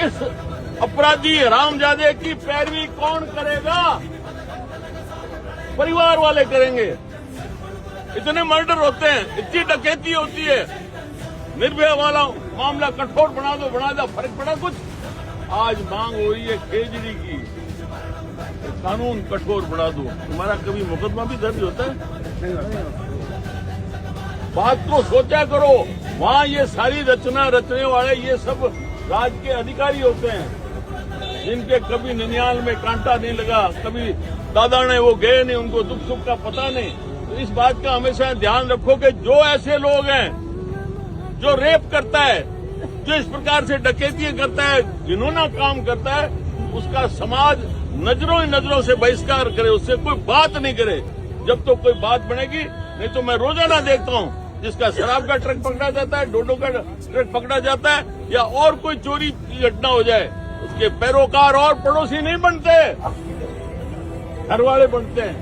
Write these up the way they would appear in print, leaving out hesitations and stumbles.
इस अपराधी हरामजादे की पैरवी कौन करेगा? परिवार वाले करेंगे। इतने मर्डर होते हैं, इतनी डकैती होती है, निर्भया वाला मामला कठोर बना दो, फर्क पड़ा कुछ? आज मांग हो रही है केजरी की, कानून कठोर बना दो। तुम्हारा कभी मुकदमा भी दर्ज होता है? बात को सोचा करो। वहाँ ये सारी रचना रचने वाले ये सब राज्य के अधिकारी होते हैं, जिनके कभी निन्याल में कांटा नहीं लगा, कभी दादा ने वो गए नहीं, उनको दुख सुख का पता नहीं। तो इस बात का हमेशा ध्यान रखो कि जो ऐसे लोग हैं, जो रेप करता है, जो इस प्रकार से डकैती करता है, जिन्होंने काम करता है, उसका समाज नजरों ही नजरों से बहिष्कार करे, उससे कोई बात नहीं करे। जब तो कोई बात बनेगी, नहीं तो मैं रोजाना देखता हूँ जिसका शराब का ट्रक पकड़ा जाता है, डोडो का ट्रक पकड़ा जाता है, या और कोई चोरी की घटना हो जाए, उसके पैरोकार और पड़ोसी नहीं बनते, घर वाले बनते हैं।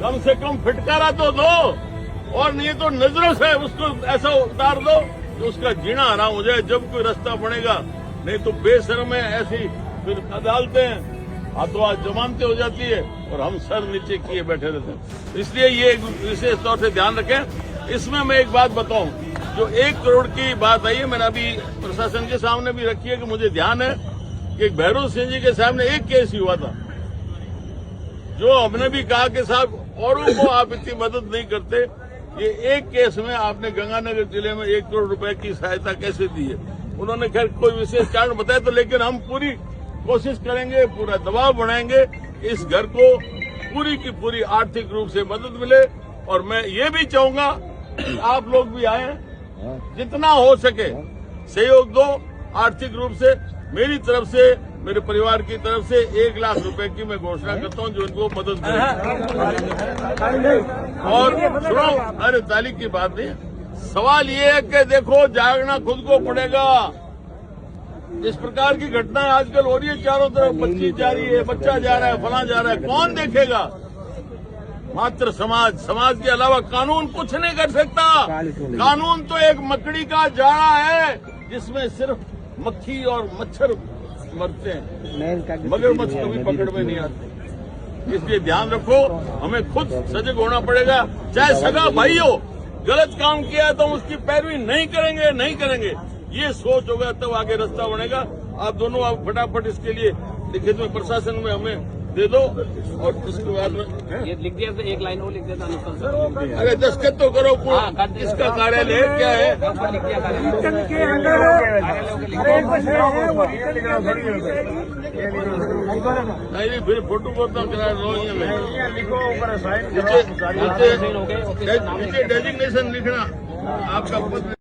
कम से कम फिटकारा तो दो, और नहीं तो नजरों से उसको ऐसा उतार दो कि उसका जीना हराम हो जाए जब कोई रास्ता बनेगा। नहीं तो बेशर्म है, ऐसी फिर अदालतें हाथों हाथ जमानतें हो जाती है और हम सर नीचे किए बैठे रहते हैं। इसलिए ये विशेष तौर से ध्यान रखें। इसमें मैं एक बात बताऊं, जो 1 करोड़ की बात आई है, मैंने अभी प्रशासन के सामने भी रखी है कि मुझे ध्यान है कि भैरव सिंह जी के सामने एक केस ही हुआ था, जो हमने भी कहा कि साहब औरों को आप इतनी मदद नहीं करते, ये एक केस में आपने गंगानगर जिले में 1 करोड़ रुपए की सहायता कैसे दी है? उन्होंने खैर कोई विशेष कारण बताया तो, लेकिन हम पूरी कोशिश करेंगे, पूरा दबाव बनाएंगे, इस घर को पूरी की पूरी आर्थिक रूप से मदद मिले। और मैं ये भी चाहूंगा कि आप लोग भी आए, जितना हो सके सहयोग दो आर्थिक रूप से। मेरी तरफ से, मेरे परिवार की तरफ से 1 लाख रुपए की मैं घोषणा करता हूं, जो इनको मदद करेगी। और सुनो, अरे ताली की बात नहीं, सवाल ये है कि देखो, जागना खुद को पड़ेगा। इस प्रकार की घटनाएं आजकल हो रही है, चारों तरफ बच्ची जा रही है, बच्चा जा रहा है, फला जा रहा है, कौन देखेगा? मात्र समाज के अलावा कानून कुछ नहीं कर सकता। कानून तो एक मकड़ी का जाड़ा है, जिसमें सिर्फ मक्खी और मच्छर मरते हैं, मगरमच्छ कभी पकड़ में नहीं आते। इसलिए ध्यान रखो, हमें खुद सजग होना पड़ेगा। चाहे सगा भाई हो, गलत काम किया तो उसकी पैरवी नहीं करेंगे। ये सोच होगा तब आगे रास्ता बनेगा। आप दोनों आप फटाफट इसके लिए लिखित में प्रशासन में हमें दे दो, और उसके बाद में ये लिख दिया तो 1 लाइन वो लिख देता अनुसार। अरे दस्तखत तो करो पूरा। इसका कार्यालय क्या है? नहीं, फिर फोटो बहुत करा नीचे डेजिग्नेशन लिखना आपका पद।